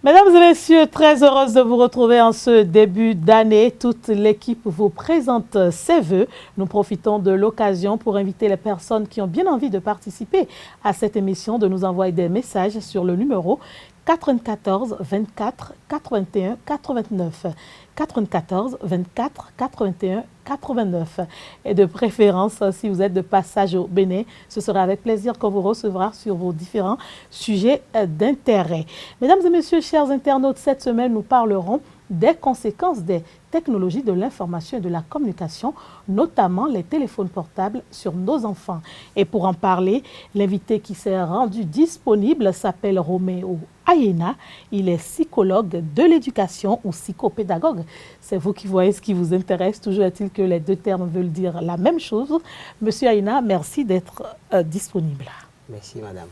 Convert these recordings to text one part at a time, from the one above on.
Mesdames et messieurs, très heureuse de vous retrouver en ce début d'année. Toute l'équipe vous présente ses vœux. Nous profitons de l'occasion pour inviter les personnes qui ont bien envie de participer à cette émission de nous envoyer des messages sur le numéro 94 24 81 89. 94 24 81 89. Et de préférence, si vous êtes de passage au Bénin, ce sera avec plaisir qu'on vous recevra sur vos différents sujets d'intérêt. Mesdames et messieurs, chers internautes, cette semaine, nous parlerons des conséquences des technologies de l'information et de la communication, notamment les téléphones portables sur nos enfants. Et pour en parler, l'invité qui s'est rendu disponible s'appelle Roméo Ayena. Il est psychologue de l'éducation ou psychopédagogue. C'est vous qui voyez ce qui vous intéresse. Toujours est-il que les deux termes veulent dire la même chose. Monsieur Ayena, merci d'être disponible. Merci, madame.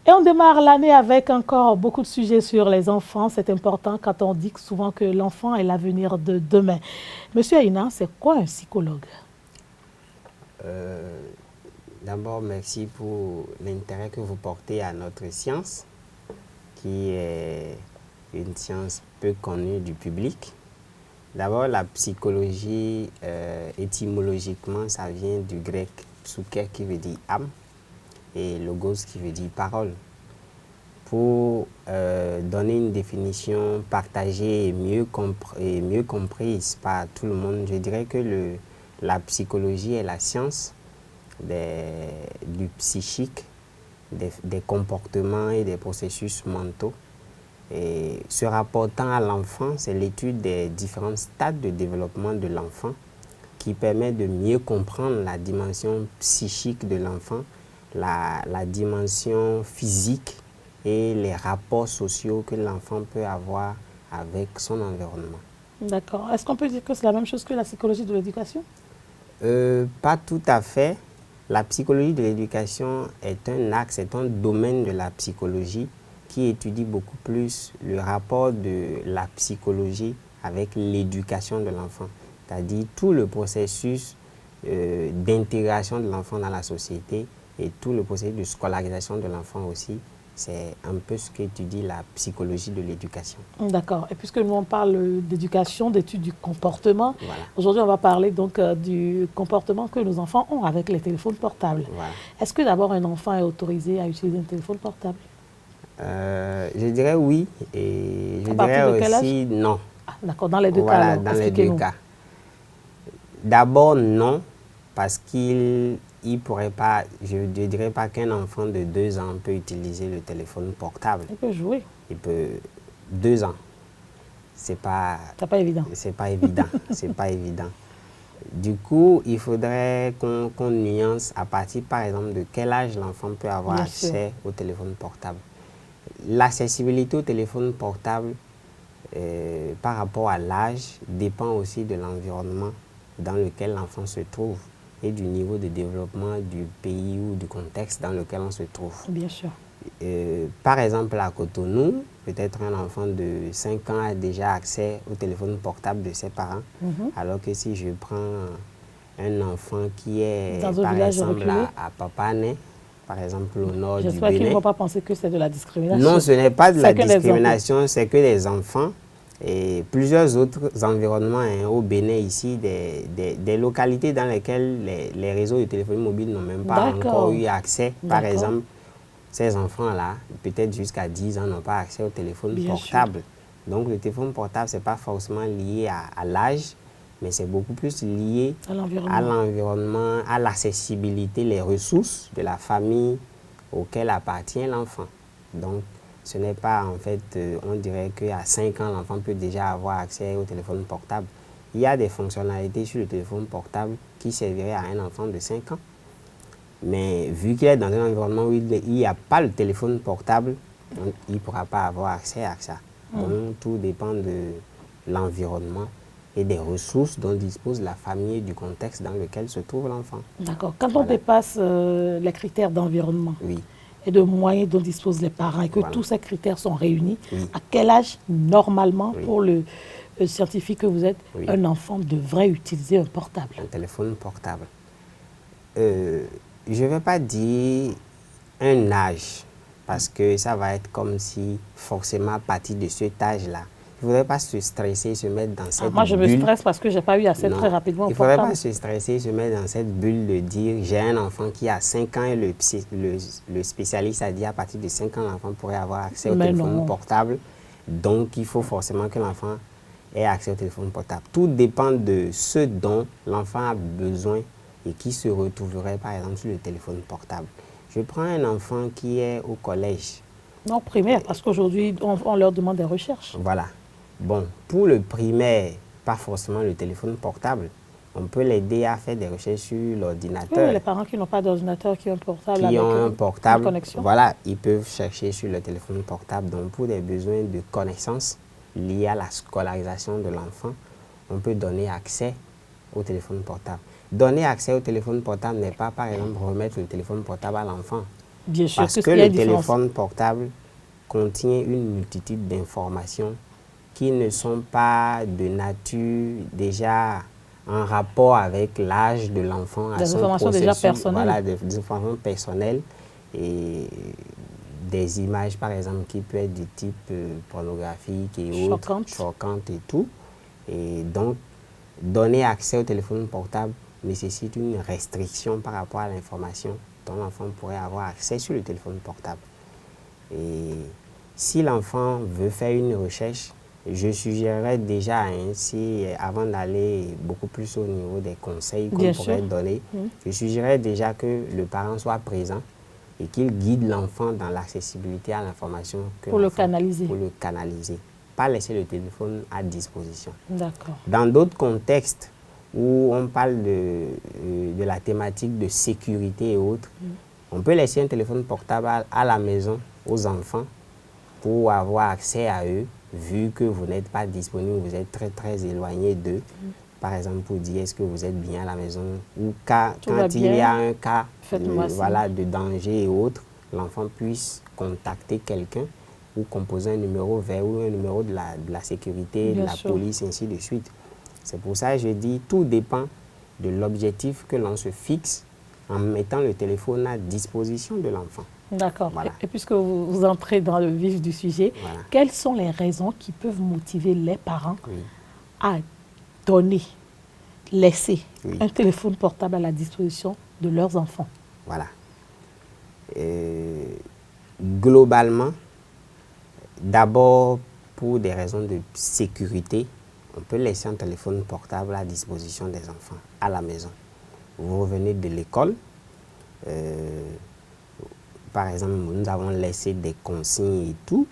Et on démarre l'année avec encore beaucoup de sujets sur les enfants. C'est important quand on dit souvent que l'enfant est l'avenir de demain. Monsieur Ayena, c'est quoi un psychologue? D'abord, merci pour l'intérêt que vous portez à notre science, qui est une science peu connue du public. D'abord, la psychologie, étymologiquement, ça vient du grec psyché qui veut dire âme et logos qui veut dire parole. Pour donner une définition partagée et mieux comprise par tout le monde, je dirais que la psychologie est la science du psychique, des comportements et des processus mentaux. Et se rapportant à l'enfant, c'est l'étude des différents stades de développement de l'enfant qui permet de mieux comprendre la dimension psychique de l'enfant, la dimension physique et les rapports sociaux que l'enfant peut avoir avec son environnement. D'accord. Est-ce qu'on peut dire que c'est la même chose que la psychologie de l'éducation? Pas tout à fait. La psychologie de l'éducation est un axe, c'est un domaine de la psychologie qui étudie beaucoup plus le rapport de la psychologie avec l'éducation de l'enfant, c'est-à-dire tout le processus d'intégration de l'enfant dans la société et tout le processus de scolarisation de l'enfant aussi. C'est un peu ce qu'étudie la psychologie de l'éducation. D'accord. Et puisque nous on parle d'éducation, d'études du comportement, Voilà. Aujourd'hui on va parler donc du comportement que nos enfants ont avec les téléphones portables. Voilà. Est-ce que d'abord un enfant est autorisé à utiliser un téléphone portable? Je dirais oui et je partir de dirais quel aussi non. Ah, d'accord, dans les deux Voilà, cas. dans les deux cas. D'abord non, parce qu'il pourrait pas, je ne dirais pas qu'un enfant de 2 ans peut utiliser le téléphone portable. Il peut jouer. Il peut, 2 ans. C'est pas évident. C'est pas évident. C'est pas évident. Du coup, il faudrait qu'on nuance à partir, par exemple, de quel âge l'enfant peut avoir accès au téléphone portable. L'accessibilité au téléphone portable par rapport à l'âge dépend aussi de l'environnement dans lequel l'enfant se trouve et du niveau de développement du pays ou du contexte dans lequel on se trouve. Bien sûr. Par exemple, à Cotonou, peut-être un enfant de 5 ans a déjà accès au téléphone portable de ses parents, alors que si je prends un enfant qui est, par exemple, à Papané, par exemple au nord du Bénin. J'espère qu'ils ne vont pas penser que c'est de la discrimination. Non, ce n'est pas de la discrimination, c'est que les enfants et plusieurs autres environnements au Bénin ici, des localités dans lesquelles les réseaux de téléphonie mobile n'ont même pas encore eu accès. Par exemple, ces enfants-là, peut-être jusqu'à 10 ans, n'ont pas accès au téléphone portable. Donc le téléphone portable, ce n'est pas forcément lié à l'âge, mais c'est beaucoup plus lié à l'environnement, à l'accessibilité, les ressources de la famille auquel appartient l'enfant. Donc, ce n'est pas, en fait, on dirait qu'à 5 ans, l'enfant peut déjà avoir accès au téléphone portable. Il y a des fonctionnalités sur le téléphone portable qui serviraient à un enfant de 5 ans. Mais vu qu'il est dans un environnement où il n'y a pas le téléphone portable, il ne pourra pas avoir accès à ça. Donc, tout dépend de l'environnement et des ressources dont dispose la famille et du contexte dans lequel se trouve l'enfant. D'accord. Quand on dépasse les critères d'environnement et de moyens dont disposent les parents et que tous ces critères sont réunis, à quel âge, normalement, pour le scientifique que vous êtes, un enfant devrait utiliser un portable? Un téléphone portable. Je ne vais pas dire un âge, parce que ça va être comme si forcément à partir de cet âge-là, il ne faudrait pas se stresser, se mettre dans cette bulle. Moi, je me stresse parce que je n'ai pas eu assez très rapidement. Il ne faudrait pas se stresser, se mettre dans cette bulle de dire j'ai un enfant qui a 5 ans et le spécialiste a dit à partir de 5 ans, l'enfant pourrait avoir accès au téléphone portable. Donc, il faut forcément que l'enfant ait accès au téléphone portable. Tout dépend de ce dont l'enfant a besoin et qui se retrouverait, par exemple, sur le téléphone portable. Je prends un enfant qui est au collège. Non, primaire, parce qu'aujourd'hui, on leur demande des recherches. Voilà. Bon, pour le primaire, pas forcément le téléphone portable. On peut l'aider à faire des recherches sur l'ordinateur. Oui, les parents qui n'ont pas d'ordinateur, qui ont un portable avec une connexion. Voilà, ils peuvent chercher sur le téléphone portable. Donc, pour des besoins de connaissances liés à la scolarisation de l'enfant, on peut donner accès au téléphone portable. Donner accès au téléphone portable n'est pas, par exemple, remettre le téléphone portable à l'enfant. Bien sûr, parce que le téléphone portable contient une multitude d'informations qui ne sont pas de nature déjà en rapport avec l'âge de l'enfant. Des informations déjà personnelles. Voilà, des informations personnelles et des images, par exemple, qui peuvent être du type pornographique et autres, choquantes et tout. Et donc, donner accès au téléphone portable nécessite une restriction par rapport à l'information dont l'enfant pourrait avoir accès sur le téléphone portable. Et si l'enfant veut faire une recherche, je suggérerais déjà, avant d'aller beaucoup plus au niveau des conseils qu'on pourrait donner, je suggérerais déjà que le parent soit présent et qu'il guide l'enfant dans l'accessibilité à l'information. Pour le canaliser. Pour le canaliser. Pas laisser le téléphone à disposition. D'accord. Dans d'autres contextes où on parle de la thématique de sécurité et autres, on peut laisser un téléphone portable à la maison aux enfants pour avoir accès à eux, vu que vous n'êtes pas disponible, vous êtes très très éloigné d'eux. Par exemple, pour dire est-ce que vous êtes bien à la maison, ou quand il y a un cas de danger et autres, l'enfant puisse contacter quelqu'un ou composer un numéro vert ou un numéro de la sécurité, de la police, ainsi de suite. C'est pour ça que je dis, tout dépend de l'objectif que l'on se fixe en mettant le téléphone à disposition de l'enfant. D'accord. Voilà. Et puisque vous entrez dans le vif du sujet, quelles sont les raisons qui peuvent motiver les parents à donner, laisser un téléphone portable à la disposition de leurs enfants? Voilà. Globalement, d'abord pour des raisons de sécurité, on peut laisser un téléphone portable à disposition des enfants à la maison. Vous revenez de l'école, par exemple, nous avons laissé des consignes et tout.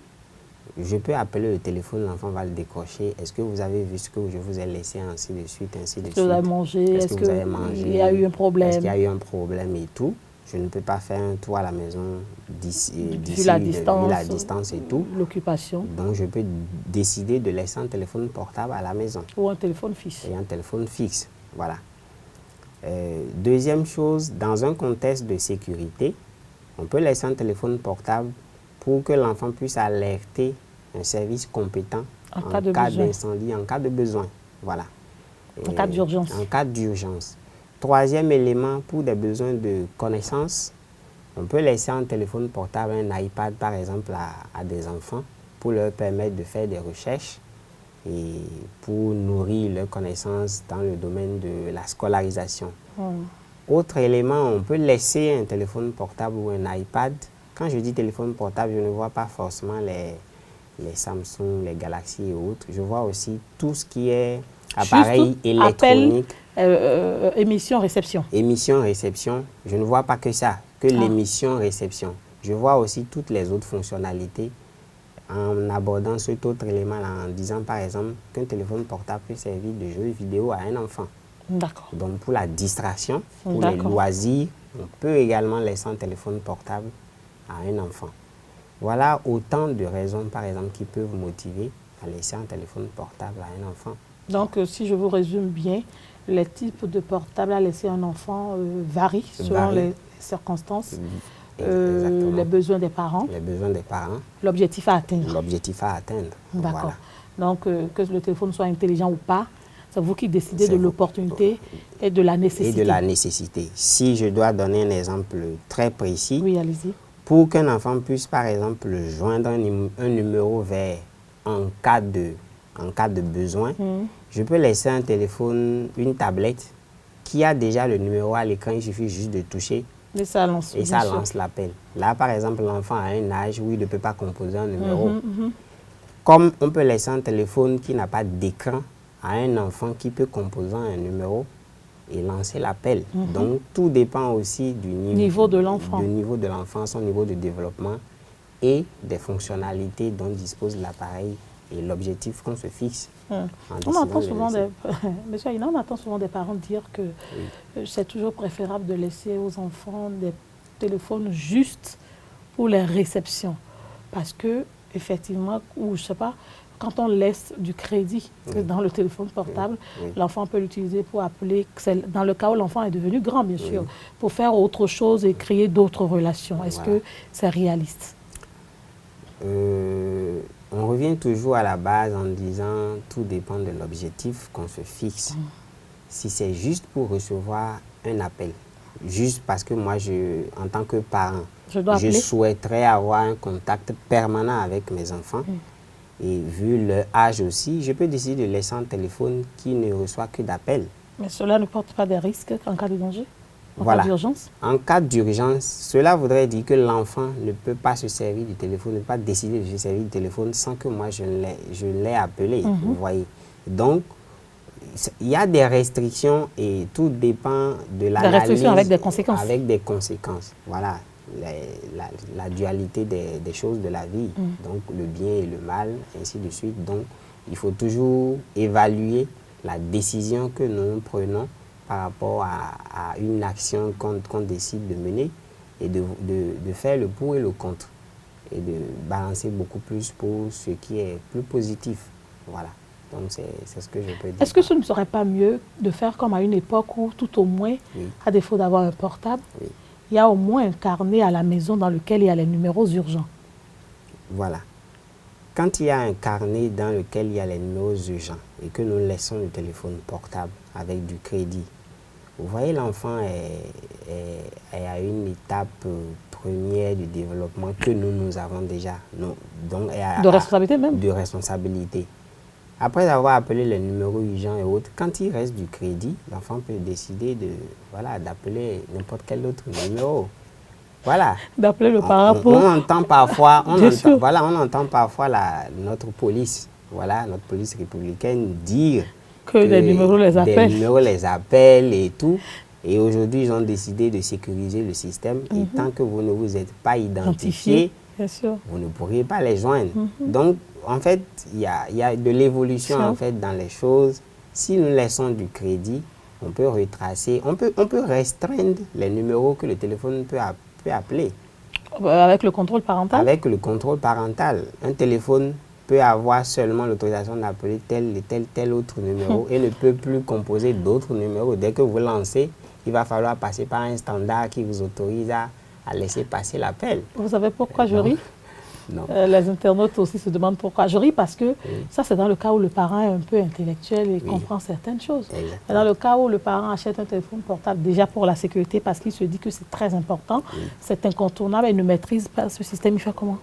Je peux appeler le téléphone, l'enfant va le décrocher. Est-ce que vous avez vu ce que je vous ai laissé, ainsi de suite, ainsi de suite. Est-ce que vous avez mangé? Est-ce que vous avez mangé? Il y a eu un problème? Est-ce qu'il y a eu un problème et tout? Je ne peux pas faire un tour à la maison vu la distance et tout. L'occupation. Donc, je peux décider de laisser un téléphone portable à la maison. Ou un téléphone fixe. Et un téléphone fixe, voilà. Deuxième chose, dans un contexte de sécurité, on peut laisser un téléphone portable pour que l'enfant puisse alerter un service compétent en cas d'incendie, en cas de besoin. Voilà. En cas d'urgence. En cas d'urgence. Troisième élément, pour des besoins de connaissance, on peut laisser un téléphone portable, un iPad par exemple à des enfants pour leur permettre de faire des recherches et pour nourrir leurs connaissances dans le domaine de la scolarisation. Autre élément, on peut laisser un téléphone portable ou un iPad. Quand je dis téléphone portable, je ne vois pas forcément les Samsung, les Galaxy et autres. Je vois aussi tout ce qui est appareil électronique. Émission-réception. Émission-réception, je ne vois pas que ça, que l'émission-réception. Je vois aussi toutes les autres fonctionnalités en abordant cet autre élément-là, en disant par exemple qu'un téléphone portable peut servir de jeu vidéo à un enfant. D'accord. Donc pour la distraction, pour les loisirs, on peut également laisser un téléphone portable à un enfant. Voilà autant de raisons, par exemple, qui peuvent motiver à laisser un téléphone portable à un enfant. Donc, si je vous résume bien, les types de portables à laisser à un enfant varient selon les circonstances, les besoins des parents. Les besoins des parents. L'objectif à atteindre. L'objectif à atteindre. D'accord. Voilà. Donc, que le téléphone soit intelligent ou pas, c'est vous qui décidez de l'opportunité et de la nécessité. Et de la nécessité. Si je dois donner un exemple très précis, oui, allez-y. pour qu'un enfant puisse, par exemple, joindre un numéro vert en cas de besoin, je peux laisser un téléphone, une tablette qui a déjà le numéro à l'écran, il suffit juste de toucher et ça lance l'appel. Là, par exemple, l'enfant a un âge où il ne peut pas composer un numéro. Comme on peut laisser un téléphone qui n'a pas d'écran à un enfant qui peut composer un numéro et lancer l'appel. Donc, tout dépend aussi du niveau de l'enfant, son niveau de développement et des fonctionnalités dont dispose l'appareil et l'objectif qu'on se fixe. On entend souvent Monsieur Aïna, on entend souvent des parents dire que c'est toujours préférable de laisser aux enfants des téléphones juste pour les réceptions. Parce que, effectivement, ou je sais pas, quand on laisse du crédit dans le téléphone portable, l'enfant peut l'utiliser pour appeler, dans le cas où l'enfant est devenu grand, bien sûr, pour faire autre chose et créer d'autres relations. Est-ce que c'est réaliste? On revient toujours à la base en disant tout dépend de l'objectif qu'on se fixe. Si c'est juste pour recevoir un appel, juste parce que moi, en tant que parent, je souhaiterais avoir un contact permanent avec mes enfants, et vu leur âge aussi, je peux décider de laisser un téléphone qui ne reçoit que d'appels. Mais cela ne porte pas des risques en cas de danger? En cas d'urgence? En cas d'urgence, cela voudrait dire que l'enfant ne peut pas se servir du téléphone, ne peut pas décider de se servir du téléphone sans que moi je l'ai appelé, vous voyez. Donc, il y a des restrictions et tout dépend de l'analyse. Des restrictions avec des conséquences. Avec des conséquences, voilà. La dualité des choses de la vie, donc le bien et le mal, ainsi de suite. Donc, il faut toujours évaluer la décision que nous prenons par rapport à une action qu'on décide de mener et de faire le pour et le contre et de balancer beaucoup plus pour ce qui est plus positif. Voilà. Donc, c'est ce que je peux dire. Est-ce que ce ne serait pas mieux de faire comme à une époque où, tout au moins, à défaut d'avoir un portable, il y a au moins un carnet à la maison dans lequel il y a les numéros urgents? Voilà. Quand il y a un carnet dans lequel il y a les numéros urgents et que nous laissons le téléphone portable avec du crédit, vous voyez, l'enfant est à une étape première du développement que nous avons déjà. Donc, de responsabilité même. De responsabilité. Après avoir appelé les numéros urgents et autres, quand il reste du crédit, l'enfant peut décider d'appeler n'importe quel autre numéro. Voilà. D'appeler le parent pour... On entend parfois, on entend parfois notre police, notre police républicaine dire que les numéros les appellent. Des numéros les appellent et tout. Et aujourd'hui, ils ont décidé de sécuriser le système. Et tant que vous ne vous êtes pas identifié, bien sûr, vous ne pourriez pas les joindre. Donc, en fait, il y a de l'évolution en fait dans les choses. Si nous laissons du crédit, on peut retracer, on peut restreindre les numéros que le téléphone peut appeler. Avec le contrôle parental? Avec le contrôle parental. Un téléphone peut avoir seulement l'autorisation d'appeler tel autre numéro et ne peut plus composer d'autres numéros. Dès que vous lancez, il va falloir passer par un standard qui vous autorise à laisser passer l'appel. Vous savez pourquoi je ris? Non. Les internautes aussi se demandent pourquoi. Je ris parce que ça, c'est dans le cas où le parent est un peu intellectuel et comprend certaines choses. Mais dans le cas où le parent achète un téléphone portable, déjà pour la sécurité, parce qu'il se dit que c'est très important, c'est incontournable et ne maîtrise pas ce système, il fait comment?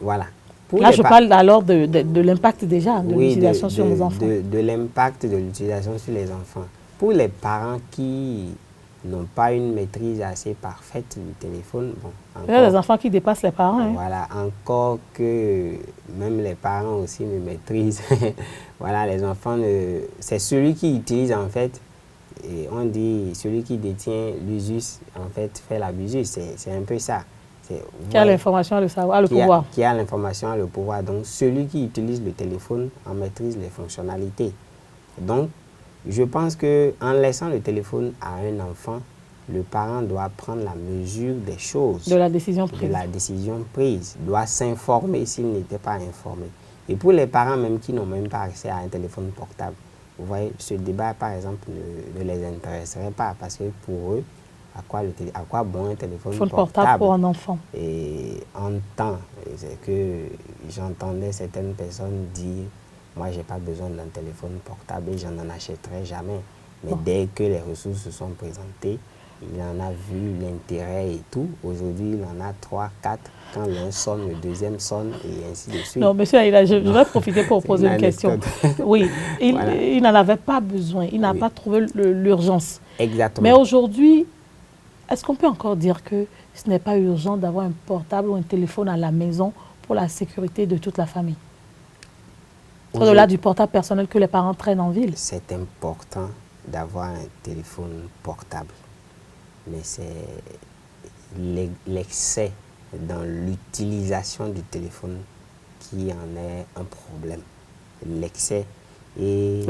Voilà. Là, je parle alors de l'impact déjà de l'utilisation sur nos enfants. De l'impact de l'utilisation sur les enfants. Pour les parents qui n'ont pas une maîtrise assez parfaite du téléphone, bon, il y a des enfants qui dépassent les parents. Voilà, encore que même les parents aussi ne maîtrisent. Voilà, les enfants, c'est celui qui utilise en fait, et on dit celui qui détient l'usus, en fait, fait l'abusus. C'est un peu ça. Qui a l'information, le savoir, le pouvoir. Qui a l'information, le pouvoir. Donc, celui qui utilise le téléphone en maîtrise les fonctionnalités. Donc, je pense qu'en laissant le téléphone à un enfant, le parent doit prendre la mesure des choses. De la décision prise. De la décision prise. Doit s'informer s'il n'était pas informé. Et pour les parents même qui n'ont même pas accès à un téléphone portable, vous voyez, ce débat, par exemple, ne les intéresserait pas parce que pour eux, à quoi bon un téléphone portable pour un enfant? Et en temps, c'est que j'entendais certaines personnes dire, moi, je n'ai pas besoin d'un téléphone portable et je n'en achèterai jamais. Mais dès que les ressources se sont présentées, il en a vu l'intérêt et tout. Aujourd'hui, il en a 3, 4. Quand l'un sonne, le deuxième sonne et ainsi de suite. Non, monsieur Aïla, je vais profiter pour poser une question. Oui, il n'en avait pas besoin. Il n'a pas trouvé l'urgence. Exactement. Mais aujourd'hui, est-ce qu'on peut encore dire que ce n'est pas urgent d'avoir un portable ou un téléphone à la maison pour la sécurité de toute la famille? Au-delà du portable personnel que les parents traînent en ville. C'est important d'avoir un téléphone portable. Mais c'est l'excès dans l'utilisation du téléphone qui en est un problème. L'excès et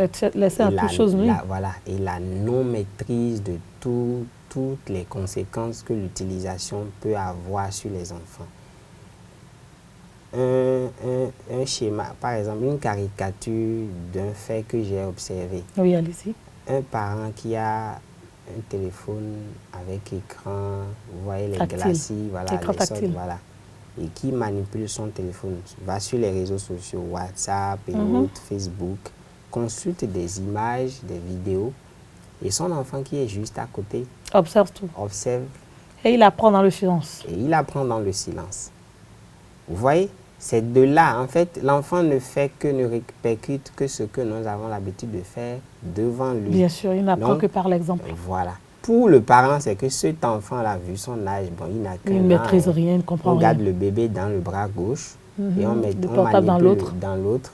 voilà, et la non-maîtrise de toutes les conséquences que l'utilisation peut avoir sur les enfants. Un schéma, par exemple, une caricature d'un fait que j'ai observé. Oui, allez-y. Un parent qui a un téléphone avec écran, vous voyez les glacis, voilà, les sortes, voilà, et qui manipule son téléphone, va sur les réseaux sociaux, WhatsApp et autres, Facebook, consulte des images, des vidéos, et son enfant qui est juste à côté observe tout. Observe. Et il apprend dans le silence. Et il apprend dans le silence. Vous voyez, c'est de là, en fait, l'enfant ne fait que ne répercute que ce que nous avons l'habitude de faire devant lui. Bien sûr, il n'apprend que par l'exemple. Voilà. Pour le parent, c'est que cet enfant-là, vu son âge, bon, il n'a qu'un an. Il ne maîtrise rien, il ne comprend rien. On garde le bébé dans le bras gauche et on portable dans l'autre.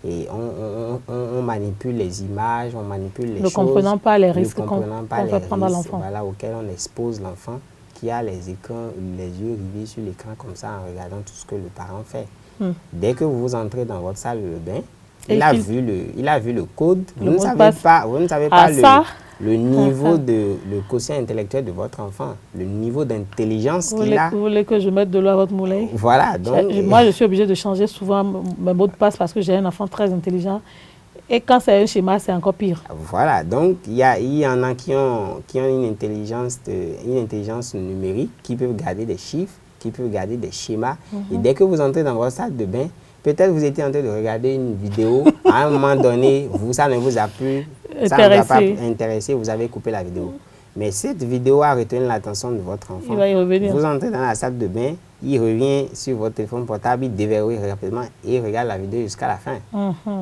Et on manipule les images, on manipule les choses. Ne comprenant pas les risques qu'on peut prendre à l'enfant. Voilà, auxquels on expose l'enfant, qui a les écrans, les yeux rivés sur l'écran comme ça en regardant tout ce que le parent fait. Dès que vous entrez dans votre salle de bain, il a vu le code. Vous ne savez pas le niveau le quotient intellectuel de votre enfant, le niveau d'intelligence qu'il a. Vous voulez que je mette de l'eau à votre moulin? Voilà. Donc, moi, je suis obligée de changer souvent mes mots de passe parce que j'ai un enfant très intelligent. Et quand c'est un schéma, c'est encore pire. Voilà. Donc, il y en a qui ont une intelligence numérique, qui peuvent garder des chiffres, qui peuvent garder des schémas. Et dès que vous entrez dans votre salle de bain, peut-être vous étiez en train de regarder une vidéo, à un moment donné, ça ne vous a plus intéressé, vous avez coupé la vidéo. Mais cette vidéo a retenu l'attention de votre enfant. Il va y revenir. Vous entrez dans la salle de bain, il revient sur votre téléphone portable, il déverrouille rapidement et il regarde la vidéo jusqu'à la fin.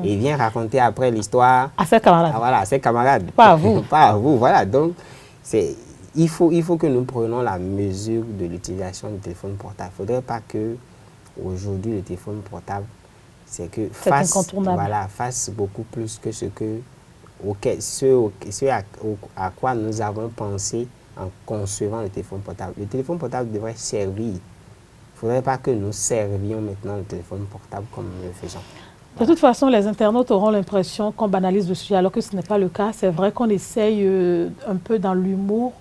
Et il vient raconter après l'histoire à ses camarades. Voilà, à ses camarades. Pas à vous. Pas à vous, voilà. Donc, il faut que nous prenions la mesure de l'utilisation du téléphone portable. Il ne faudrait pas que aujourd'hui le téléphone portable, fasse beaucoup plus que ce à quoi nous avons pensé en concevant le téléphone portable. Le téléphone portable devrait servir. Il ne faudrait pas que nous servions maintenant le téléphone portable comme nous le faisons. De toute façon, les internautes auront l'impression qu'on banalise le sujet, alors que ce n'est pas le cas. C'est vrai qu'on essaye un peu dans l'humour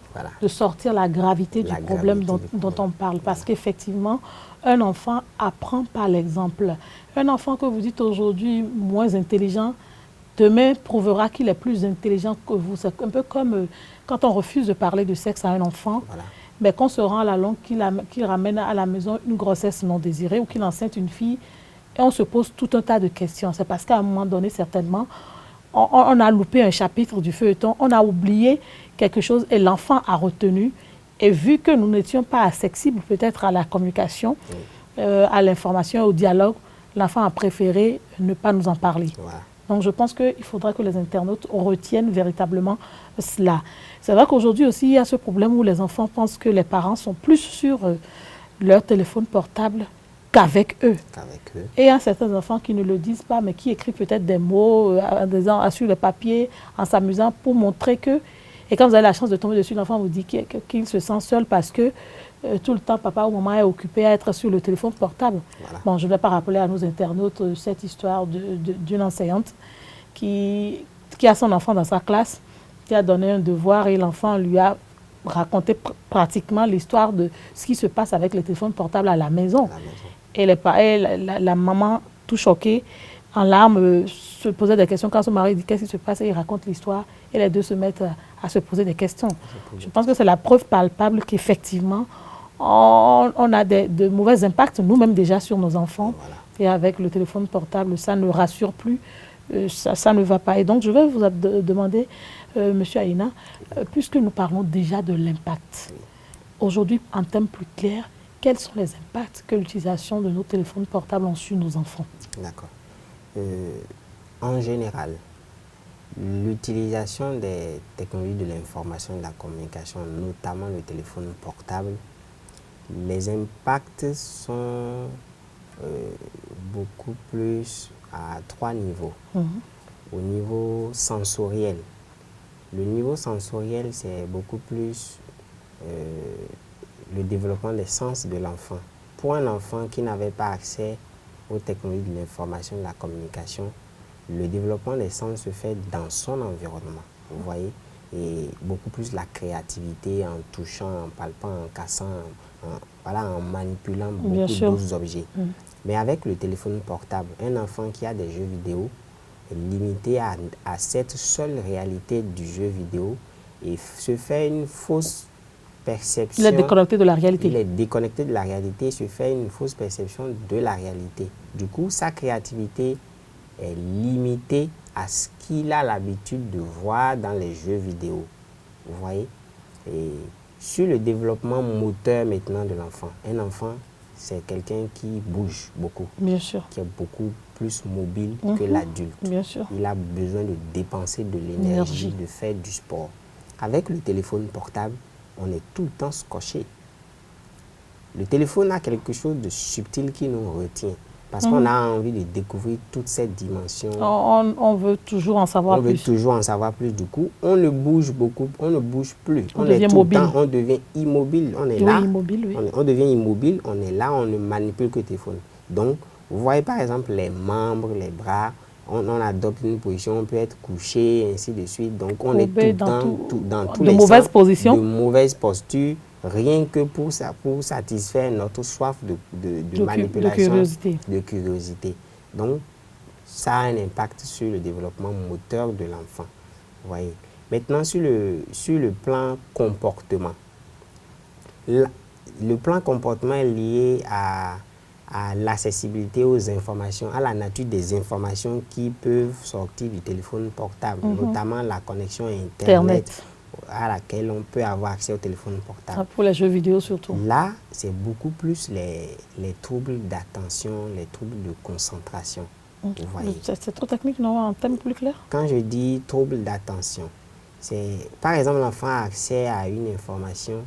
de sortir la gravité du problème dont on parle. Parce qu'effectivement, un enfant apprend par l'exemple. Un enfant que vous dites aujourd'hui moins intelligent, demain prouvera qu'il est plus intelligent que vous. C'est un peu comme quand on refuse de parler de sexe à un enfant, mais qu'on se rend à la longue qu'il ramène à la maison une grossesse non désirée ou qu'il enceinte une fille. Et on se pose tout un tas de questions. C'est parce qu'à un moment donné, certainement, on a loupé un chapitre du feuilleton, on a oublié quelque chose et l'enfant a retenu. Et vu que nous n'étions pas accessibles peut-être à la communication, à l'information, au dialogue, l'enfant a préféré ne pas nous en parler. Voilà. Donc je pense qu'il faudra que les internautes retiennent véritablement cela. C'est vrai qu'aujourd'hui aussi, il y a ce problème où les enfants pensent que les parents sont plus sur leur téléphone portable qu'avec eux. Et il y a certains enfants qui ne le disent pas, mais qui écrivent peut-être des mots sur le papier en s'amusant pour montrer que... Et quand vous avez la chance de tomber dessus, l'enfant vous dit qu'il se sent seul parce que tout le temps, papa ou maman est occupé à être sur le téléphone portable. Voilà. Bon, je ne vais pas rappeler à nos internautes cette histoire d'une enseignante qui a son enfant dans sa classe, qui a donné un devoir et l'enfant lui a raconté pratiquement l'histoire de ce qui se passe avec les téléphones portables à la maison. Et la maman, tout choquée, en larmes, se posait des questions. Quand son mari dit qu'est-ce qui se passe, et il raconte l'histoire, et les deux se mettent à se poser des questions. Je pense que c'est la preuve palpable qu'effectivement, on a de mauvais impacts, nous-mêmes déjà, sur nos enfants. Voilà. Et avec le téléphone portable, ça ne rassure plus ça ne va pas. Et donc, je vais vous demander, M. Aïna, puisque nous parlons déjà de l'impact, aujourd'hui, en termes plus clairs, quels sont les impacts que l'utilisation de nos téléphones portables ont sur nos enfants? D'accord. En général, l'utilisation des technologies de l'information et de la communication, notamment le téléphone portable, les impacts sont beaucoup plus à 3 niveaux. Au niveau sensoriel, le niveau sensoriel, c'est beaucoup plus le développement des sens de l'enfant. Pour un enfant qui n'avait pas accès aux technologies de l'information et de la communication, le développement des sens se fait dans son environnement, vous voyez, et beaucoup plus la créativité en touchant, en palpant, en cassant, en manipulant beaucoup d'autres objets. Mais avec le téléphone portable, un enfant qui a des jeux vidéo est limité à cette seule réalité du jeu vidéo et se fait une fausse perception. Il est déconnecté de la réalité. Il est déconnecté de la réalité, se fait une fausse perception de la réalité. Du coup, sa créativité est limitée à ce qu'il a l'habitude de voir dans les jeux vidéo. Vous voyez? Et sur le développement moteur maintenant de l'enfant, un enfant, c'est quelqu'un qui bouge beaucoup. Bien sûr. Qui est beaucoup plus mobile que l'adulte. Bien sûr. Il a besoin de dépenser de l'énergie, de faire du sport. Avec le téléphone portable, on est tout le temps scotché. Le téléphone a quelque chose de subtil qui nous retient. Parce qu'on a envie de découvrir toute cette dimension. On veut toujours en savoir plus. On veut toujours en savoir plus. Du coup, on ne bouge beaucoup, on ne bouge plus. On devient mobile. On devient immobile. On est là. Immobile, oui. On devient immobile, on est là, on ne manipule que le téléphone. Donc, vous voyez par exemple les membres, les bras, on adopte une position, on peut être couché, ainsi de suite. Donc, on est tout le temps dans tous les sens. De mauvaise posture. Rien que pour satisfaire notre soif de manipulation, de curiosité. Donc, ça a un impact sur le développement moteur de l'enfant. Voyez. Maintenant, sur le plan comportement. Le plan comportement est lié à l'accessibilité aux informations, à la nature des informations qui peuvent sortir du téléphone portable, notamment la connexion Internet. À laquelle on peut avoir accès au téléphone portable. Pour les jeux vidéo surtout. Là, c'est beaucoup plus les troubles d'attention, les troubles de concentration. Vous voyez. C'est trop technique, non? En termes plus clairs? Quand je dis troubles d'attention, c'est par exemple l'enfant a accès à une information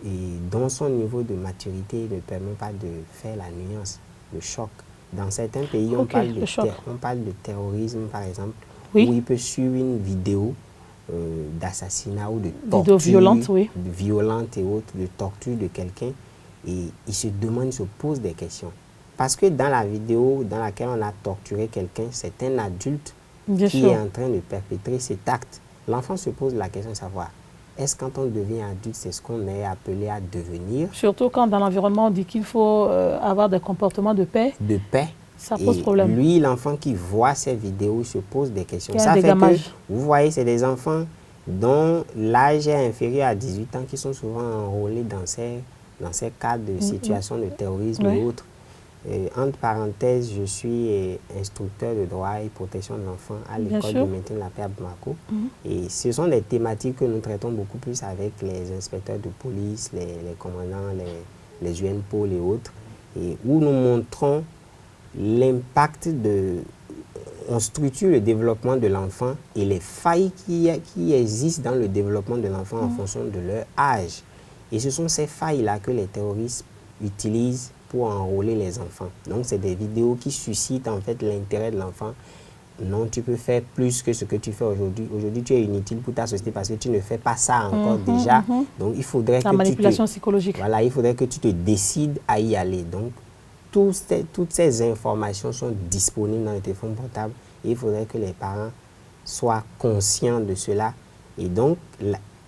et dont son niveau de maturité ne permet pas de faire la nuance, le choc. Dans certains pays, on parle de terrorisme, par exemple, où il peut suivre une vidéo d'assassinat ou de torture violente et autres, de torture de quelqu'un, et il se demande, il se pose des questions. Parce que dans la vidéo dans laquelle on a torturé quelqu'un, c'est un adulte qui est en train de perpétrer cet acte. L'enfant se pose la question de savoir, est-ce quand on devient adulte, c'est ce qu'on est appelé à devenir? Surtout quand dans l'environnement on dit qu'il faut avoir des comportements de paix. De paix. Ça pose problème. Lui, l'enfant qui voit ces vidéos, se pose des questions. Ça fait que, vous voyez, c'est des enfants dont l'âge est inférieur à 18 ans qui sont souvent enrôlés dans ces cas de situation de terrorisme et autres. Entre parenthèses, je suis instructeur de droit et protection de l'enfant à l'école de maintien de la paix à Bamako. Et ce sont des thématiques que nous traitons beaucoup plus avec les inspecteurs de police, les commandants, les UNPOL et autres, et où nous montrons l'impact on structure le développement de l'enfant et les failles qui existent dans le développement de l'enfant en fonction de leur âge. Et ce sont ces failles-là que les terroristes utilisent pour enrôler les enfants. Donc, c'est des vidéos qui suscitent en fait l'intérêt de l'enfant. Non, tu peux faire plus que ce que tu fais aujourd'hui. Aujourd'hui, tu es inutile pour ta société parce que tu ne fais pas ça encore déjà. Donc, il faudrait la manipulation psychologique. Voilà, il faudrait que tu te décides à y aller. Donc, toutes ces informations sont disponibles dans le téléphone portable et il faudrait que les parents soient conscients de cela. Et donc,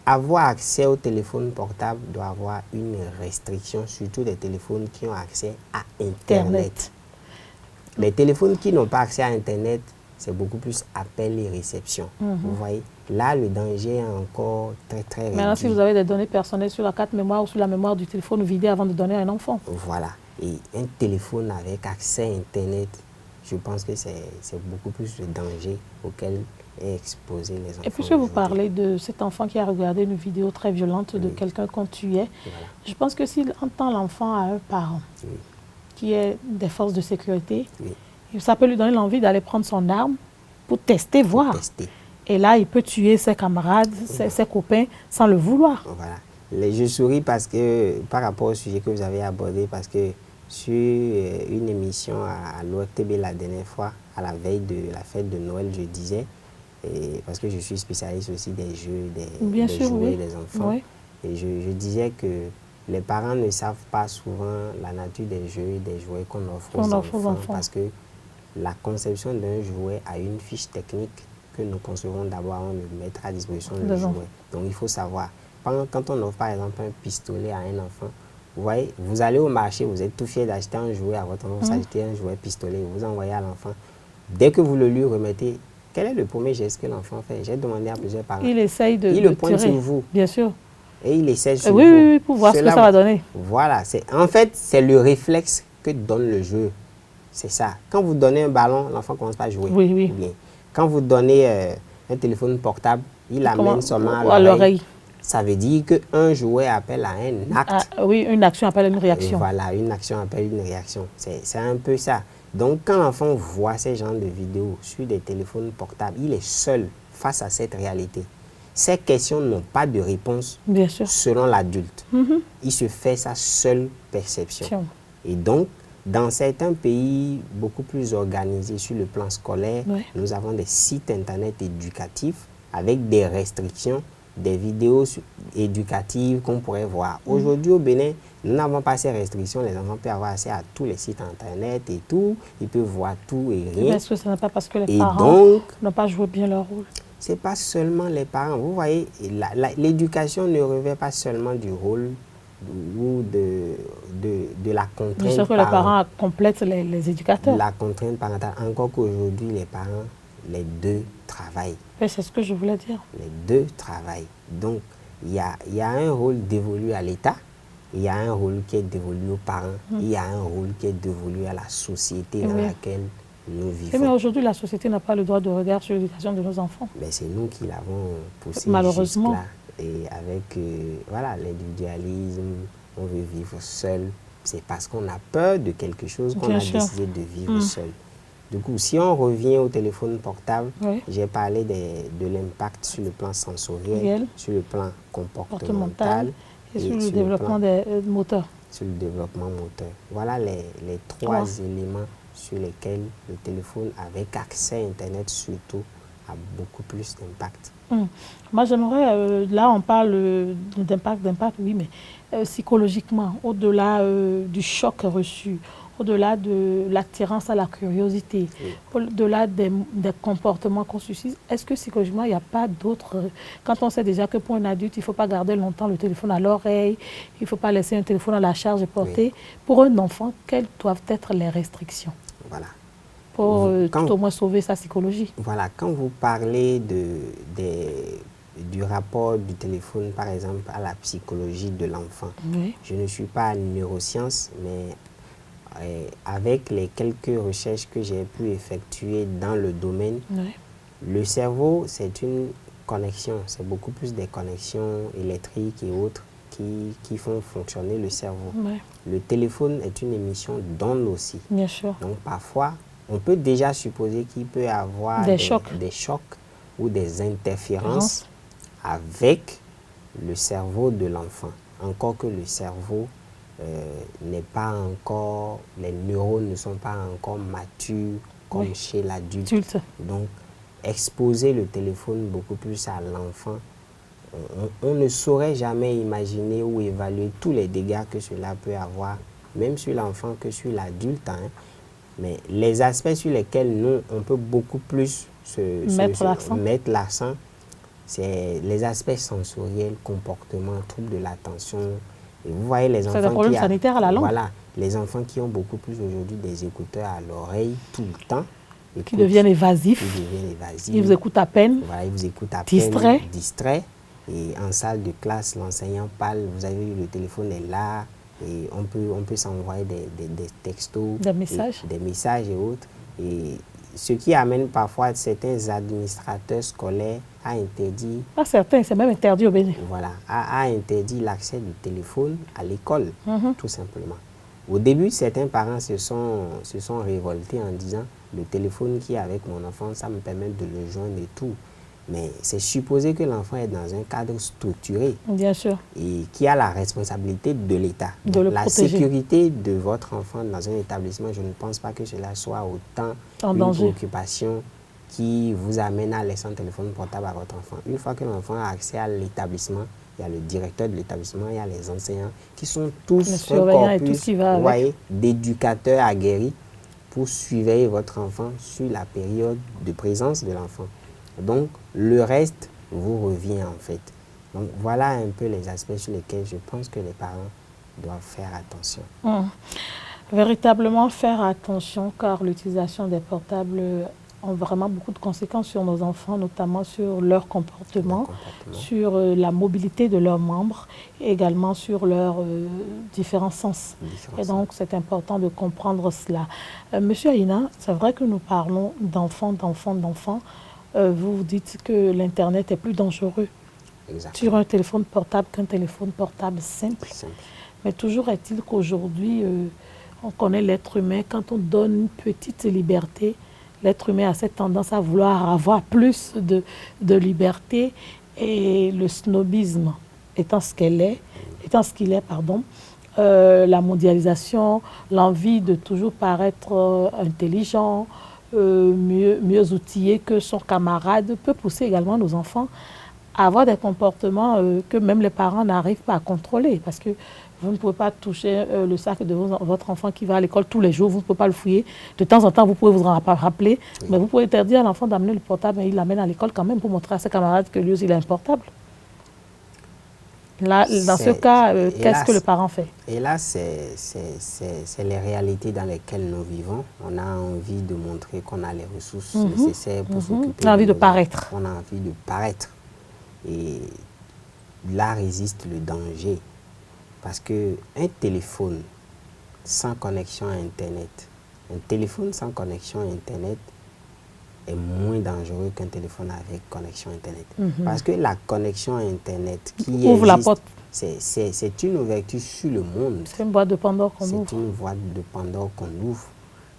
avoir accès au téléphone portable doit avoir une restriction, surtout des téléphones qui ont accès à Internet. Les téléphones qui n'ont pas accès à Internet, c'est beaucoup plus appel et réception. Vous voyez, là, le danger est encore très, très réduit. Maintenant, si vous avez des données personnelles sur la carte mémoire ou sur la mémoire du téléphone, videz avant de donner à un enfant. Voilà. Et un téléphone avec accès à Internet, je pense que c'est beaucoup plus de danger auquel est exposé les enfants. Et puisque vous parlez de cet enfant qui a regardé une vidéo très violente de quelqu'un qu'on tuait, voilà. Je pense que s'il entend l'enfant à un parent qui est des forces de sécurité, ça peut lui donner l'envie d'aller prendre son arme pour tester, voir. Et là, il peut tuer ses camarades, ses copains, sans le vouloir. Voilà. Je souris parce que, par rapport au sujet que vous avez abordé, parce que sur une émission à l'ORTB la dernière fois, à la veille de la fête de Noël, je disais, parce que je suis spécialiste aussi des jeux, des jouets des enfants, et je disais que les parents ne savent pas souvent la nature des jeux et des jouets qu'on offre aux enfants, parce que la conception d'un jouet a une fiche technique que nous concevons d'abord avant de mettre à disposition le jouet. Donc il faut savoir, quand on offre par exemple un pistolet à un enfant, vous voyez, vous allez au marché, vous êtes tout fier d'acheter un jouet à votre enfant, vous achetez un jouet pistolet, vous envoyez à l'enfant. Dès que vous le lui remettez, quel est le premier geste que l'enfant fait? J'ai demandé à plusieurs parents. Il essaye de il le pointe sur vous. Bien sûr. Et il essaie sur vous. Oui, pour voir ce que ça va donner. Voilà. En fait, c'est le réflexe que donne le jeu. C'est ça. Quand vous donnez un ballon, l'enfant commence pas à jouer. Oui. Bien. Quand vous donnez un téléphone portable, il amène seulement à l'oreille. Ça veut dire qu'un jouet appelle à un acte. Oui, une action appelle une réaction. Voilà, une action appelle une réaction. C'est un peu ça. Donc, quand l'enfant voit ces genres de vidéos sur des téléphones portables, il est seul face à cette réalité. Ces questions n'ont pas de réponse selon l'adulte. Il se fait sa seule perception. Et donc, dans certains pays beaucoup plus organisés sur le plan scolaire, nous avons des sites internet éducatifs avec des restrictions, des vidéos éducatives qu'on pourrait voir. Aujourd'hui au Bénin, nous n'avons pas ces restrictions. Les enfants peuvent avoir accès à tous les sites internet et tout. Ils peuvent voir tout et rien. Est-ce que ce n'est pas parce que les parents n'ont pas joué bien leur rôle? Ce n'est pas seulement les parents. Vous voyez, l'éducation ne revêt pas seulement du rôle ou de la contrainte. Bien sûr que les parents complètent les éducateurs. La contrainte parentale. Encore qu'aujourd'hui, les parents, les deux travaillent. C'est ce que je voulais dire. Les deux travaillent. Donc, il y a un rôle dévolu à l'État, il y a un rôle qui est dévolu aux parents, il y a un rôle qui est dévolu à la société dans laquelle nous vivons. Mais aujourd'hui, la société n'a pas le droit de regard sur l'éducation de nos enfants. Mais c'est nous qui l'avons poussé malheureusement. Jusque-là. Et avec l'individualisme, on veut vivre seul. C'est parce qu'on a peur de quelque chose qu'on a décidé de vivre seul. Du coup, si on revient au téléphone portable, j'ai parlé de l'impact sur le plan sensoriel, sur le plan comportemental et sur le développement des moteurs. Sur le développement moteur. Voilà les trois éléments sur lesquels le téléphone, avec accès à Internet surtout, a beaucoup plus d'impact. Moi, j'aimerais, là on parle d'impact, oui, mais psychologiquement, au-delà du choc reçu, au-delà de l'attirance à la curiosité, au-delà des comportements qu'on suscite, est-ce que psychologiquement, il n'y a pas d'autres... Quand on sait déjà que pour un adulte, il ne faut pas garder longtemps le téléphone à l'oreille, il ne faut pas laisser un téléphone à la charge et porter, pour un enfant, quelles doivent être les restrictions? Voilà. Pour tout au moins sauver sa psychologie. Voilà, quand vous parlez du rapport du téléphone, par exemple, à la psychologie de l'enfant, je ne suis pas neurosciences, mais avec les quelques recherches que j'ai pu effectuer dans le domaine, le cerveau, c'est une connexion, c'est beaucoup plus des connexions électriques et autres qui font fonctionner le cerveau. Le téléphone est une émission d'ondes aussi. Bien sûr. Donc parfois, on peut déjà supposer qu'il peut y avoir des chocs ou des interférences avec le cerveau de l'enfant. Encore que le cerveau n'est pas encore, les neurones ne sont pas encore matures comme chez l'adulte. Donc, exposer le téléphone beaucoup plus à l'enfant, on ne saurait jamais imaginer ou évaluer tous les dégâts que cela peut avoir, même sur l'enfant que sur l'adulte. Mais les aspects sur lesquels nous, on peut beaucoup plus mettre l'accent, c'est les aspects sensoriels, comportement, troubles de l'attention. Et vous voyez les enfants c'est des problèmes sanitaires à la longue. Voilà, les enfants qui ont beaucoup plus aujourd'hui des écouteurs à l'oreille tout le temps. Qui deviennent évasifs. Ils vous écoutent à peine. Voilà, ils vous écoutent à peine. Distraits. Et en salle de classe, l'enseignant parle, vous avez vu, le téléphone est là. Et on peut s'envoyer des textos, des messages et autres. Et ce qui amène parfois certains administrateurs scolaires à interdire... Pas certains, c'est même interdit au Bénin. Voilà, à interdire l'accès du téléphone à l'école, tout simplement. Au début, certains parents se sont révoltés en disant « le téléphone qui est avec mon enfant, ça me permet de le joindre et tout ». Mais c'est supposé que l'enfant est dans un cadre structuré. Bien sûr. Et qui a la responsabilité de l'État. La protéger. Sécurité de votre enfant dans un établissement, je ne pense pas que cela soit autant une préoccupation qui vous amène à laisser un téléphone portable à votre enfant. Une fois que l'enfant a accès à l'établissement, il y a le directeur de l'établissement, il y a les enseignants qui sont tous un corpus d'éducateurs aguerris pour surveiller votre enfant sur la période de présence de l'enfant. Donc, le reste vous revient en fait. Donc, voilà un peu les aspects sur lesquels je pense que les parents doivent faire attention. Véritablement faire attention, car l'utilisation des portables ont vraiment beaucoup de conséquences sur nos enfants, notamment sur leur comportement, sur la mobilité de leurs membres, et également sur leurs différents sens. Et donc, c'est important de comprendre cela. Monsieur Aïna, c'est vrai que nous parlons d'enfants. Vous dites que l'Internet est plus dangereux sur un téléphone portable qu'un téléphone portable simple. Mais toujours est-il qu'aujourd'hui, on connaît l'être humain. Quand on donne une petite liberté, l'être humain a cette tendance à vouloir avoir plus de liberté. Et le snobisme étant ce qu'il est, la mondialisation, l'envie de toujours paraître intelligent, mieux outillé que son camarade, peut pousser également nos enfants à avoir des comportements que même les parents n'arrivent pas à contrôler. Parce que vous ne pouvez pas toucher le sac de votre enfant qui va à l'école tous les jours, vous ne pouvez pas le fouiller. De temps en temps, vous pouvez vous en rappeler, mais vous pouvez interdire à l'enfant d'amener le portable, et il l'amène à l'école quand même pour montrer à ses camarades que lui aussi il a un portable. Là, dans ce cas, qu'est-ce que le parent fait? Et là, c'est les réalités dans lesquelles nous vivons. On a envie de montrer qu'on a les ressources nécessaires pour s'occuper. On a envie de paraître. On a envie de paraître. Et là résiste le danger. Parce qu'un téléphone sans connexion à Internet, est moins dangereux qu'un téléphone avec connexion Internet. Parce que la connexion Internet qui ouvre la porte. C'est une ouverture sur le monde. C'est une boîte de Pandore qu'on ouvre. C'est une boîte de Pandore qu'on ouvre,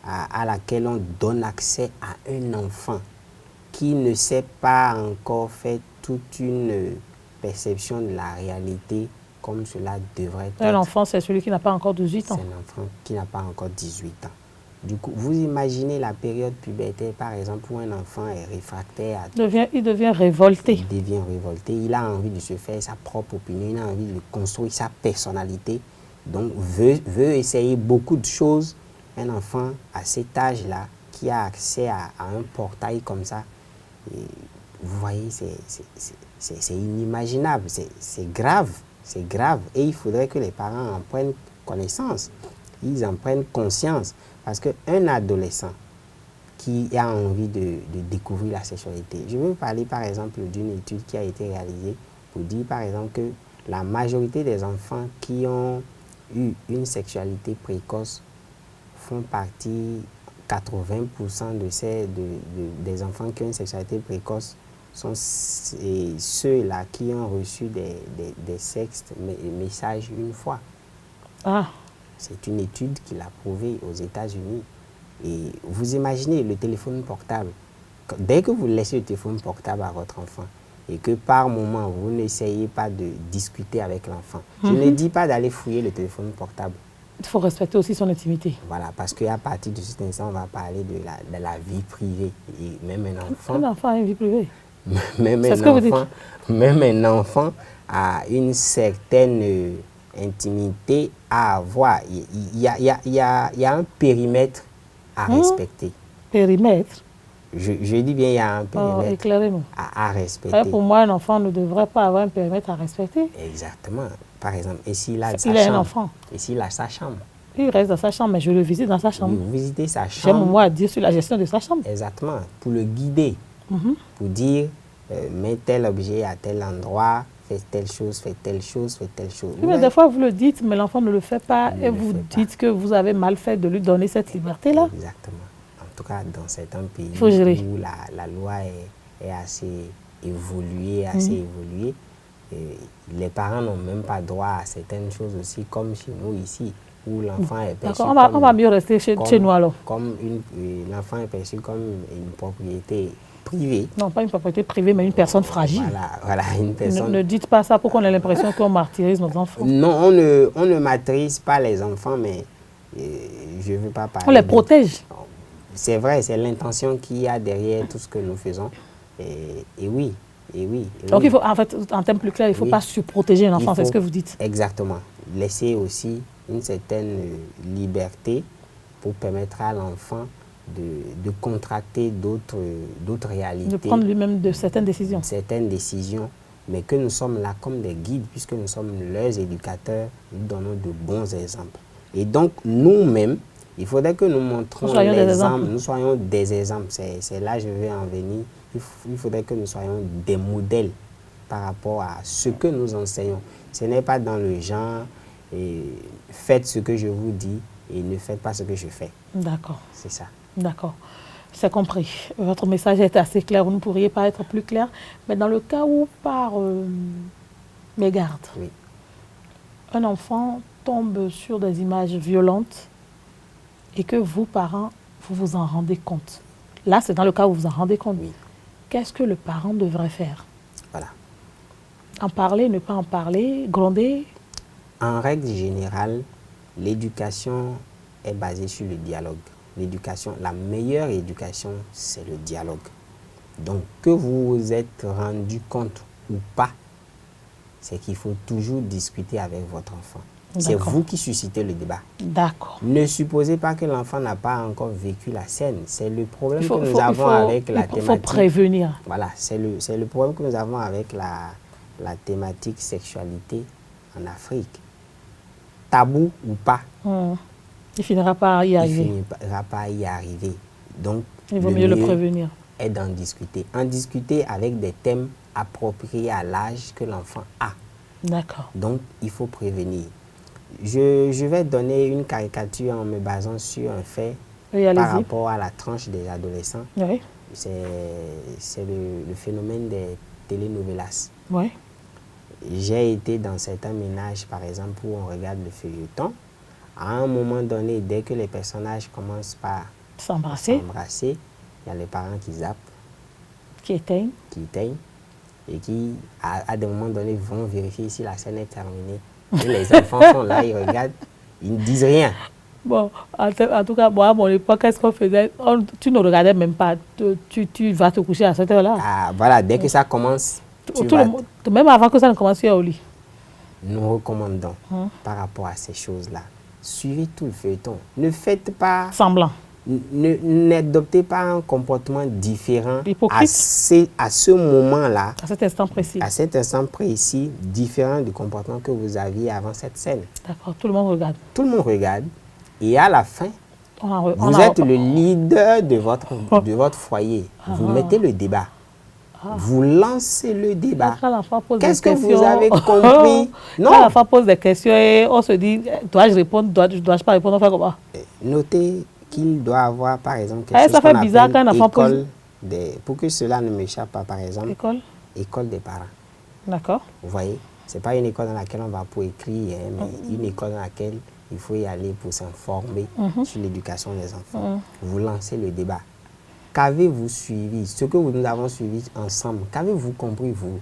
à laquelle on donne accès à un enfant qui ne sait pas encore faire toute une perception de la réalité comme cela devrait être. Un enfant, c'est celui qui n'a pas encore 18 ans. C'est un enfant qui n'a pas encore 18 ans. Du coup, vous imaginez la période pubertaire, par exemple, où un enfant est réfractaire. Il devient révolté. Il devient révolté. Il a envie de se faire sa propre opinion. Il a envie de construire sa personnalité. Donc, veut essayer beaucoup de choses. Un enfant à cet âge-là, qui a accès à un portail comme ça, et vous voyez, c'est inimaginable. C'est grave. C'est grave. Et il faudrait que les parents en prennent connaissance. Ils en prennent conscience. Parce qu'un adolescent qui a envie de découvrir la sexualité, je veux parler par exemple d'une étude qui a été réalisée pour dire par exemple que la majorité des enfants qui ont eu une sexualité précoce font partie, 80% des enfants qui ont une sexualité précoce sont ceux-là qui ont reçu des sextes messages une fois. C'est une étude qui l'a prouvé aux États-Unis. Et vous imaginez le téléphone portable. Dès que vous laissez le téléphone portable à votre enfant et que par moment, vous n'essayez pas de discuter avec l'enfant, je ne dis pas d'aller fouiller le téléphone portable. Il faut respecter aussi son intimité. Voilà, parce qu'à partir de cet instant, on va parler de la vie privée. Et même un enfant... Un enfant a une vie privée. Même un enfant a une certaine... intimité à avoir. Il y a un périmètre à respecter. Périmètre? Je dis bien, il y a un périmètre à respecter. Pour moi, un enfant ne devrait pas avoir un périmètre à respecter. Exactement. Par exemple, et s'il a un enfant. Et s'il a sa chambre. Il reste dans sa chambre, mais je le visite dans sa chambre. Vous visitez sa chambre. J'ai mon mot à dire sur la gestion de sa chambre. Exactement. Pour le guider. Pour dire, mets tel objet à tel endroit, faites telle chose, faites telle chose, faites telle chose. Mais des fois, vous le dites, mais l'enfant ne le fait pas et vous dites que vous avez mal fait de lui donner cette liberté-là. Exactement. Donc, tout cas dans certains pays Faut gérer. où la loi est assez évoluée, et les parents n'ont même pas droit à certaines choses aussi, comme chez nous ici, où l'enfant est perçu on va mieux rester chez nous alors. L'enfant est perçu comme une propriété privée. Non, pas une propriété privée, mais une personne fragile. Voilà, une personne. Ne dites pas ça pour qu'on ait l'impression qu'on martyrise nos enfants. Non, on ne martyrise pas les enfants, mais je ne veux pas parler. On les protège. C'est vrai, c'est l'intention qu'il y a derrière tout ce que nous faisons. Et oui. Donc, il faut, en fait, en termes plus clairs, il ne faut pas surprotéger un enfant, c'est ce que vous dites. Exactement. Laisser aussi une certaine liberté pour permettre à l'enfant de contracter d'autres réalités. De prendre lui-même de certaines décisions. Certaines décisions, mais que nous sommes là comme des guides, puisque nous sommes leurs éducateurs, nous donnons de bons exemples. Et donc, nous-mêmes, il faudrait que nous montrons l'exemple, nous soyons des exemples. C'est là que je vais en venir. Il faudrait que nous soyons des modèles par rapport à ce que nous enseignons. Ce n'est pas dans le genre, faites ce que je vous dis et ne faites pas ce que je fais. D'accord. C'est ça. D'accord. C'est compris. Votre message est assez clair. Vous ne pourriez pas être plus clair. Mais dans le cas où, par mégarde, un enfant tombe sur des images violentes et que vous, parents, vous vous en rendez compte. Là, c'est dans le cas où vous vous en rendez compte. Oui. Qu'est-ce que le parent devrait faire? Voilà. En parler, ne pas en parler, gronder? En règle générale, l'éducation est basée sur le dialogue. L'éducation, la meilleure éducation, c'est le dialogue. Donc, que vous vous êtes rendu compte ou pas, c'est qu'il faut toujours discuter avec votre enfant. C'est vous qui suscitez le débat. D'accord. Ne supposez pas que l'enfant n'a pas encore vécu la scène. C'est le problème que nous avons avec la thématique. Il faut prévenir. Voilà, c'est le problème que nous avons avec la thématique sexualité en Afrique. Tabou ou pas. Il finira par y arriver. Il finira par y arriver. Donc, il vaut mieux le prévenir. Est d'en discuter. En discuter avec des thèmes appropriés à l'âge que l'enfant a. D'accord. Donc, il faut prévenir. Je vais donner une caricature en me basant sur un fait par rapport à la tranche des adolescents. Oui. C'est le phénomène des telenovelas. Oui. J'ai été dans certains ménages, par exemple, où on regarde le feuilleton. À un moment donné, dès que les personnages commencent par s'embrasser, il y a les parents qui zappent, qui éteignent, et qui, à des moments donnés, vont vérifier si la scène est terminée. Et les enfants sont là, ils regardent, ils ne disent rien. Bon, en tout cas, moi, à mon époque, qu'est-ce qu'on faisait? Tu ne regardais même pas, tu vas te coucher à cette heure-là. Ah, voilà, dès que ça commence, même avant que ça ne commence, tu es au lit. Nous recommandons, par rapport à ces choses-là, suivez tout le feuilleton. Ne faites pas semblant. N'adoptez pas un comportement différent à ce moment-là. À cet instant précis. À cet instant précis, différent du comportement que vous aviez avant cette scène. D'accord, tout le monde regarde. Tout le monde regarde. Et à la fin, vous êtes le leader de votre foyer. Vous mettez le débat. Vous lancez le débat. Qu'est-ce que vous avez compris? Non. Quand l'enfant pose des questions et on se dit, dois-je répondre, dois-je pas répondre, on fait comment? Notez qu'il doit avoir, par exemple, quelque chose ça fait bizarre quand un enfant pose... Pour que cela ne m'échappe pas, par exemple, école des parents. D'accord. Vous voyez, ce n'est pas une école dans laquelle on va pour écrire, mais une école dans laquelle il faut y aller pour s'informer sur l'éducation des enfants. Vous lancez le débat. Qu'avez-vous suivi? Ce que nous avons suivi ensemble, qu'avez-vous compris, vous?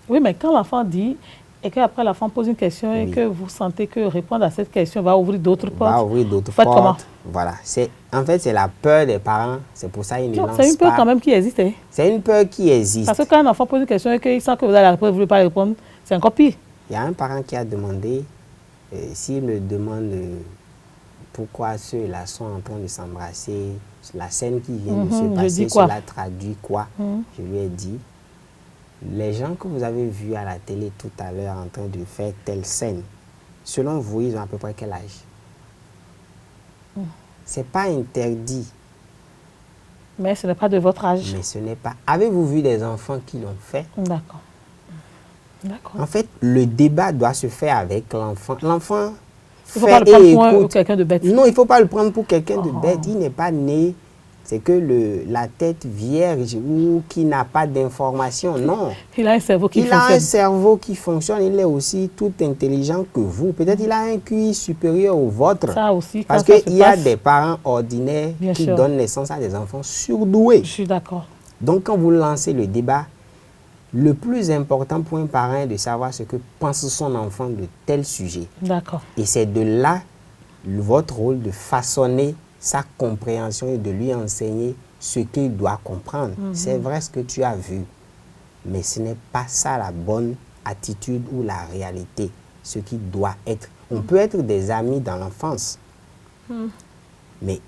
Oui, mais quand l'enfant dit, et qu'après l'enfant pose une question et que vous sentez que répondre à cette question va ouvrir d'autres portes. Va ouvrir d'autres portes. Comment? Voilà. En fait, c'est la peur des parents. C'est pour ça qu'ils ne lancent pas. C'est une peur quand même qui existe. Hein? C'est une peur qui existe. Parce que quand un enfant pose une question et qu'il sent que vous avez la réponse, vous ne voulez pas répondre, c'est encore pire. Il y a un parent qui a demandé, s'il me demande pourquoi ceux-là sont en train de s'embrasser, la scène qui vient de se passer, cela traduit quoi? Je lui ai dit, les gens que vous avez vus à la télé tout à l'heure en train de faire telle scène, selon vous, ils ont à peu près quel âge? Ce n'est pas interdit. Mais ce n'est pas de votre âge. Mais ce n'est pas. Avez-vous vu des enfants qui l'ont fait? D'accord. En fait, le débat doit se faire avec l'enfant. L'enfant il ne faut pas le prendre pour quelqu'un de bête. Non, il ne faut pas le prendre pour quelqu'un de bête. Il n'est pas né c'est que la tête vierge ou qui n'a pas d'information, non. Il a un cerveau qui fonctionne. Il a un cerveau qui fonctionne, il est aussi tout intelligent que vous. Peut-être il a un QI supérieur au vôtre. Ça aussi, parce qu'il y a des parents ordinaires qui donnent naissance à des enfants surdoués. Je suis d'accord. Donc quand vous lancez le débat, le plus important pour un parent est de savoir ce que pense son enfant de tel sujet. D'accord. Et c'est de là votre rôle de façonner sa compréhension et de lui enseigner ce qu'il doit comprendre. C'est vrai ce que tu as vu, mais ce n'est pas ça la bonne attitude ou la réalité, ce qui doit être. On peut être des amis dans l'enfance, mais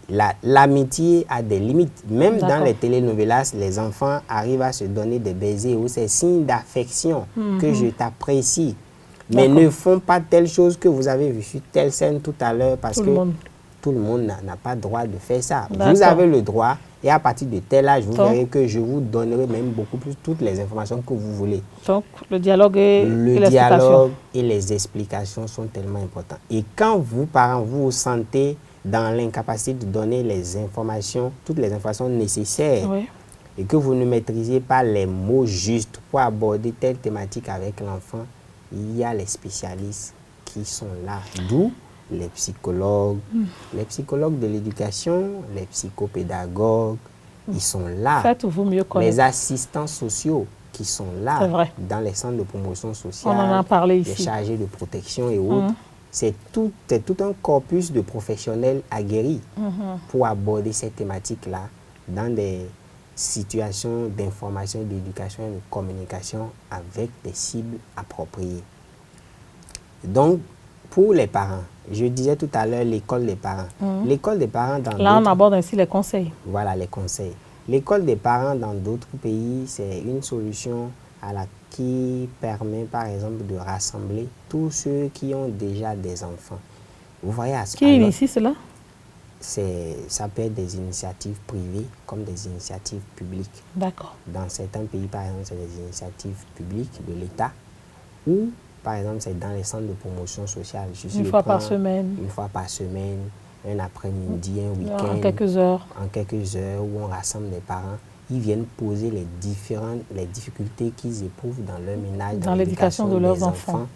l'amitié a des limites. Même dans les telenovelas, les enfants arrivent à se donner des baisers ou c'est signe d'affection que je t'apprécie. Mais ne font pas telle chose que vous avez vu sur telle scène tout à l'heure parce que tout le monde n'a pas le droit de faire ça. Vous avez le droit et à partir de tel âge, vous verrez que je vous donnerai même beaucoup plus toutes les informations que vous voulez. Donc, le dialogue et les explications sont tellement importants. Et quand vous, parents, vous vous sentez dans l'incapacité de donner les informations, toutes les informations nécessaires, et que vous ne maîtrisez pas les mots justes pour aborder telle thématique avec l'enfant, il y a les spécialistes qui sont là. D'où les psychologues de l'éducation, les psychopédagogues, ils sont là. Faites-vous mieux connaître. Les assistants sociaux qui sont là dans les centres de promotion sociale, on en a parlé ici. Les chargés de protection et autres. C'est tout un corpus de professionnels aguerris pour aborder ces thématiques-là dans des situations d'information, d'éducation et de communication avec des cibles appropriées. Donc, pour les parents, je disais tout à l'heure l'école des parents. L'école des parents dans là, on aborde ainsi les conseils. Voilà, les conseils. L'école des parents dans d'autres pays, c'est une solution qui permet, par exemple, de rassembler tous ceux qui ont déjà des enfants. Vous voyez, qui initie cela? Ça peut être des initiatives privées comme des initiatives publiques. D'accord. Dans certains pays, par exemple, c'est des initiatives publiques de l'État ou, par exemple, c'est dans les centres de promotion sociale. Une fois par semaine. Une fois par semaine, un après-midi, un week-end. En quelques heures. En quelques heures, où on rassemble les parents. Ils viennent poser les difficultés qu'ils éprouvent dans leur ménage, dans l'éducation de leurs enfants.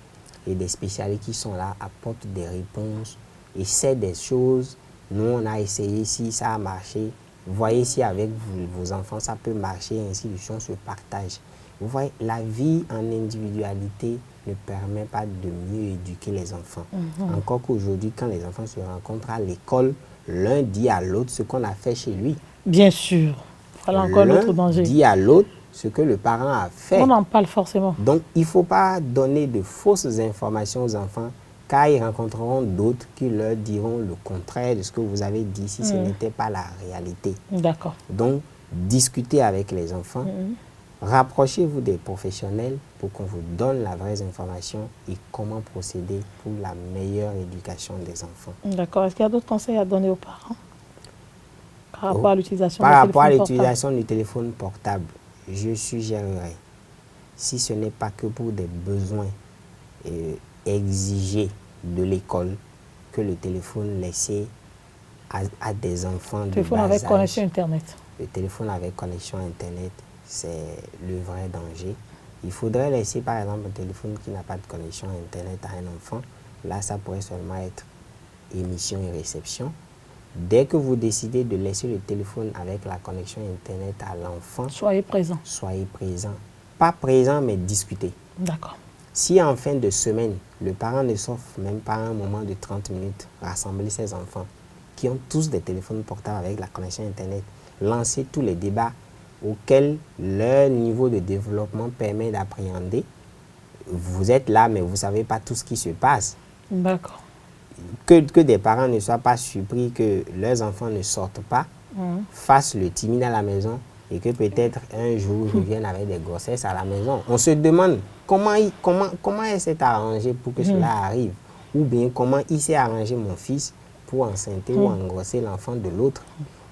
Et des spécialistes qui sont là apportent des réponses. Et c'est des choses, nous on a essayé, si ça a marché, voyez si avec vos enfants ça peut marcher, ainsi de suite, on se partage. Vous voyez, la vie en individualité ne permet pas de mieux éduquer les enfants. Encore qu'aujourd'hui, quand les enfants se rencontrent à l'école, l'un dit à l'autre ce qu'on a fait chez lui. Bien sûr. Voilà encore l'autre danger. L'un dit à l'autre ce que le parent a fait. On en parle forcément. Donc, il ne faut pas donner de fausses informations aux enfants, car ils rencontreront d'autres qui leur diront le contraire de ce que vous avez dit si ce n'était pas la réalité. D'accord. Donc, discutez avec les enfants. Rapprochez-vous des professionnels pour qu'on vous donne la vraie information et comment procéder pour la meilleure éducation des enfants. D'accord. Est-ce qu'il y a d'autres conseils à donner aux parents par rapport à l'utilisation du téléphone portable? Je suggérerais, si ce n'est pas que pour des besoins exigés de l'école, que le téléphone laissé à des enfants de bas âge. Le téléphone avec connexion Internet. Le téléphone avec connexion Internet, c'est le vrai danger. Il faudrait laisser par exemple un téléphone qui n'a pas de connexion Internet à un enfant. Là, ça pourrait seulement être émission et réception. Dès que vous décidez de laisser le téléphone avec la connexion Internet à l'enfant, soyez présent. Soyez présent. Pas présent, mais discutez. D'accord. Si en fin de semaine, le parent ne s'offre même pas un moment de 30 minutes, rassembler ses enfants, qui ont tous des téléphones portables avec la connexion Internet, lancer tous les débats auxquels leur niveau de développement permet d'appréhender. Vous êtes là, mais vous ne savez pas tout ce qui se passe. D'accord. Que des parents ne soient pas surpris que leurs enfants ne sortent pas, fassent le timide à la maison et que peut-être un jour ils reviennent avec des grossesses à la maison. On se demande comment il s'est arrangé pour que cela arrive, ou bien comment il s'est arrangé, mon fils, pour enceinte ou engrosser l'enfant de l'autre.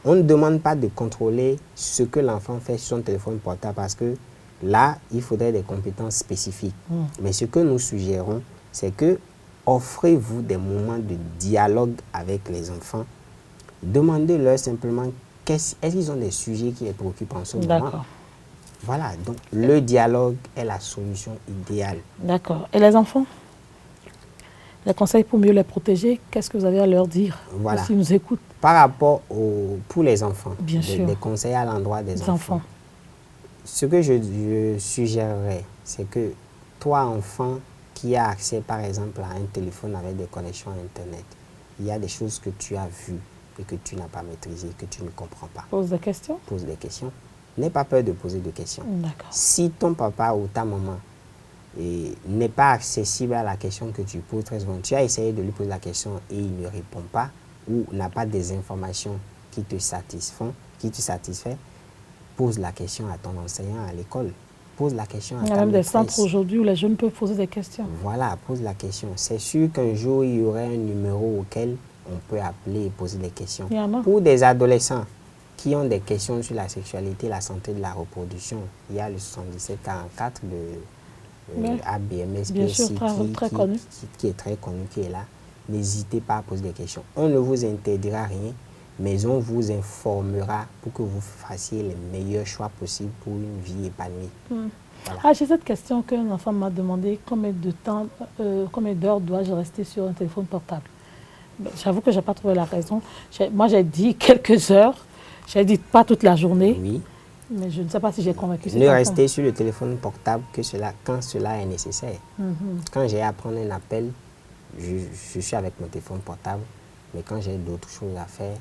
On ne demande pas de contrôler ce que l'enfant fait sur son téléphone portable parce que là, il faudrait des compétences spécifiques. Mais ce que nous suggérons, c'est que offrez-vous des moments de dialogue avec les enfants. Demandez-leur simplement est-ce qu'ils ont des sujets qui les préoccupent en ce moment? D'accord. Voilà, donc le dialogue est la solution idéale. D'accord. Et les enfants? Les conseils pour mieux les protéger, qu'est-ce que vous avez à leur dire? Voilà. S'ils nous écoutent. Par rapport pour les enfants, Bien sûr. des conseils à l'endroit des enfants. Ce que je suggérerais, c'est que toi, enfant, qui a accès par exemple à un téléphone avec des connexions à Internet, il y a des choses que tu as vues et que tu n'as pas maîtrisées, que tu ne comprends pas. Pose des questions. Pose des questions. N'aie pas peur de poser des questions. D'accord. Si ton papa ou ta maman n'est pas accessible à la question que tu poses très souvent, tu as essayé de lui poser la question et il ne répond pas ou n'a pas des informations qui te satisfait, pose la question à ton enseignant à l'école. Pose la question à ta Il y a même des maîtresse. centres aujourd'hui où les jeunes peuvent poser des questions. Voilà, pose la question. C'est sûr qu'un jour, il y aurait un numéro auquel on peut appeler et poser des questions. Il y en a. Pour des adolescents qui ont des questions sur la sexualité, la santé de la reproduction, il y a le 7744 de ABMS bien sûr, qui est très connu, qui est là. N'hésitez pas à poser des questions. On ne vous interdira rien, mais on vous informera pour que vous fassiez les meilleurs choix possibles pour une vie épanouie. Voilà. Ah, j'ai cette question qu'un enfant m'a demandé, combien d'heures dois-je rester sur un téléphone portable? J'avoue que je n'ai pas trouvé la raison. Moi, j'ai dit quelques heures. J'ai dit pas toute la journée. Oui. Mais je ne sais pas si j'ai convaincu cet Ne enfant. restez sur le téléphone portable quand cela est nécessaire. Quand j'ai à prendre un appel, je suis avec mon téléphone portable. Mais quand j'ai d'autres choses à faire,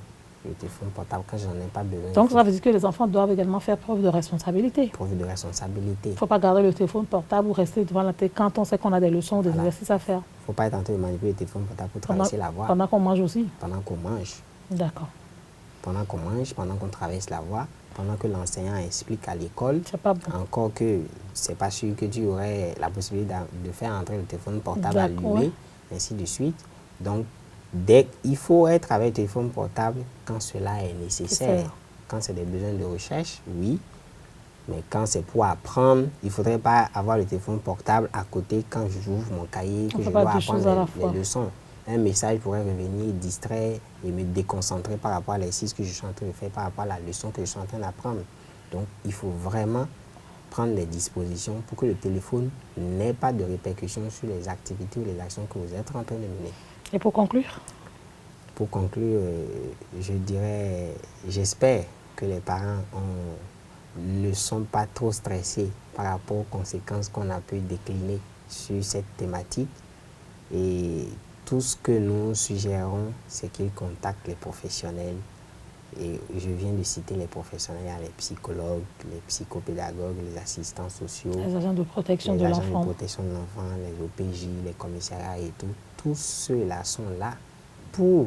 le téléphone portable, quand j'en ai pas besoin. Donc, ça veut dire que les enfants doivent également faire preuve de responsabilité. Preuve de responsabilité. Il ne faut pas garder le téléphone portable ou rester devant la télé quand on sait qu'on a des leçons ou des exercices à faire. Il ne faut pas être en train de manipuler le téléphone portable pour traverser la voie. Pendant qu'on mange aussi. Pendant qu'on mange. D'accord. Pendant qu'on mange, pendant qu'on traverse la voie, pendant que l'enseignant explique à l'école. C'est pas bon. Encore que c'est pas sûr que tu aurais la possibilité de faire entrer le téléphone portable allumé, ainsi de suite. Donc, il faut être avec le téléphone portable quand cela est nécessaire. Quand c'est des besoins de recherche, oui. Mais quand c'est pour apprendre, il ne faudrait pas avoir le téléphone portable à côté quand j'ouvre mon cahier, que je dois apprendre les leçons. Un message pourrait revenir distraire et me déconcentrer par rapport à l'exercice que je suis en train de faire, par rapport à la leçon que je suis en train d'apprendre. Donc, il faut vraiment prendre les dispositions pour que le téléphone n'ait pas de répercussions sur les activités ou les actions que vous êtes en train de mener. Et pour conclure? Pour conclure, je dirais, j'espère que les parents ne sont pas trop stressés par rapport aux conséquences qu'on a pu décliner sur cette thématique. Et tout ce que nous suggérons, c'est qu'ils contactent les professionnels. Et je viens de citer les professionnels, les psychologues, les psychopédagogues, les assistants sociaux, les agents de protection de l'enfant, les agents de protection de l'enfant, les OPJ, les commissariats et tout. Tous ceux-là sont là pour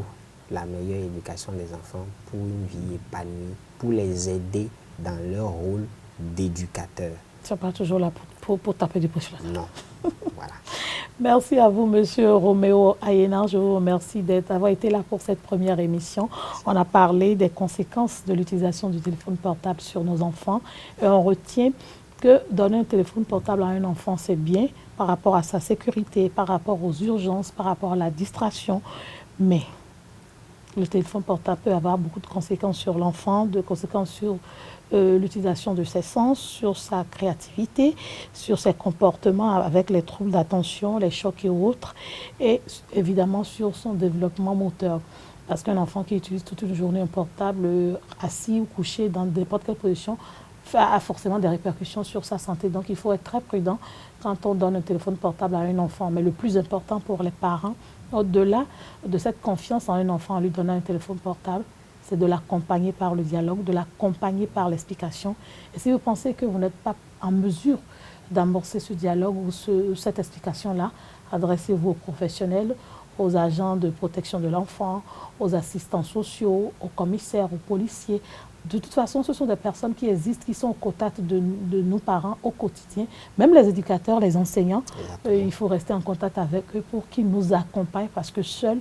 la meilleure éducation des enfants, pour une vie épanouie, pour les aider dans leur rôle d'éducateur. Tu n'es pas toujours là pour taper du poche. Non, voilà. Merci à vous, Monsieur Roméo Ayena. Je vous remercie d'avoir été là pour cette première émission. On a parlé des conséquences de l'utilisation du téléphone portable sur nos enfants. Et on retient que donner un téléphone portable à un enfant, c'est bien par rapport à sa sécurité, par rapport aux urgences, par rapport à la distraction. Mais le téléphone portable peut avoir beaucoup de conséquences sur l'enfant, de conséquences sur l'utilisation de ses sens, sur sa créativité, sur ses comportements avec les troubles d'attention, les chocs et autres, et évidemment sur son développement moteur. Parce qu'un enfant qui utilise toute une journée un portable assis ou couché dans n'importe quelle position a forcément des répercussions sur sa santé. Donc il faut être très prudent quand on donne un téléphone portable à un enfant. Mais le plus important pour les parents, au-delà de cette confiance en un enfant en lui donnant un téléphone portable, c'est de l'accompagner par le dialogue, de l'accompagner par l'explication. Et si vous pensez que vous n'êtes pas en mesure d'amorcer ce dialogue ou cette explication-là, adressez-vous aux professionnels, aux agents de protection de l'enfant, aux assistants sociaux, aux commissaires, aux policiers. De toute façon, ce sont des personnes qui existent, qui sont au contact de nos parents au quotidien. Même les éducateurs, les enseignants, il faut rester en contact avec eux pour qu'ils nous accompagnent parce que seul,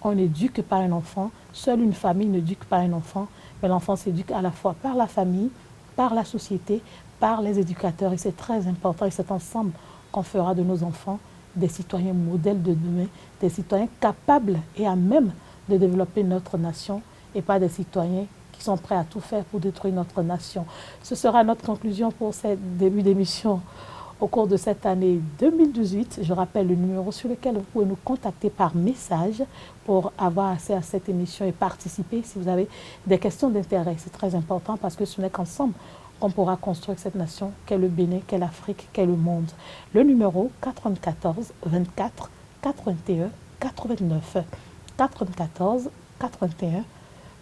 on n'éduque pas un enfant, seule une famille n'éduque pas un enfant, mais l'enfant s'éduque à la fois par la famille, par la société, par les éducateurs. Et c'est très important et c'est ensemble qu'on fera de nos enfants des citoyens modèles de demain, des citoyens capables et à même de développer notre nation et pas des citoyens qui sont prêts à tout faire pour détruire notre nation. Ce sera notre conclusion pour ce début d'émission. Au cours de cette année 2018, je rappelle le numéro sur lequel vous pouvez nous contacter par message pour avoir accès à cette émission et participer si vous avez des questions d'intérêt. C'est très important parce que ce n'est qu'ensemble qu'on pourra construire cette nation qu'est le Bénin, qu'est l'Afrique, qu'est le monde. Le numéro 94 24 81 89. 94 81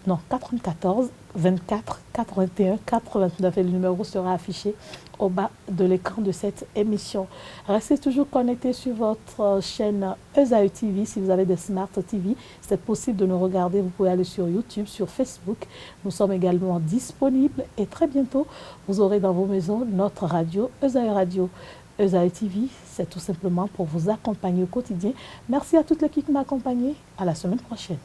non, 94 24 81 89 et le numéro sera affiché au bas de l'écran de cette émission. Restez toujours connectés sur votre chaîne Esaü TV. Si vous avez des Smart TV, c'est possible de nous regarder. Vous pouvez aller sur YouTube, sur Facebook. Nous sommes également disponibles et très bientôt, vous aurez dans vos maisons notre radio, Esaü Radio. Esaü TV, c'est tout simplement pour vous accompagner au quotidien. Merci à toute l'équipe qui m'a accompagné. À la semaine prochaine.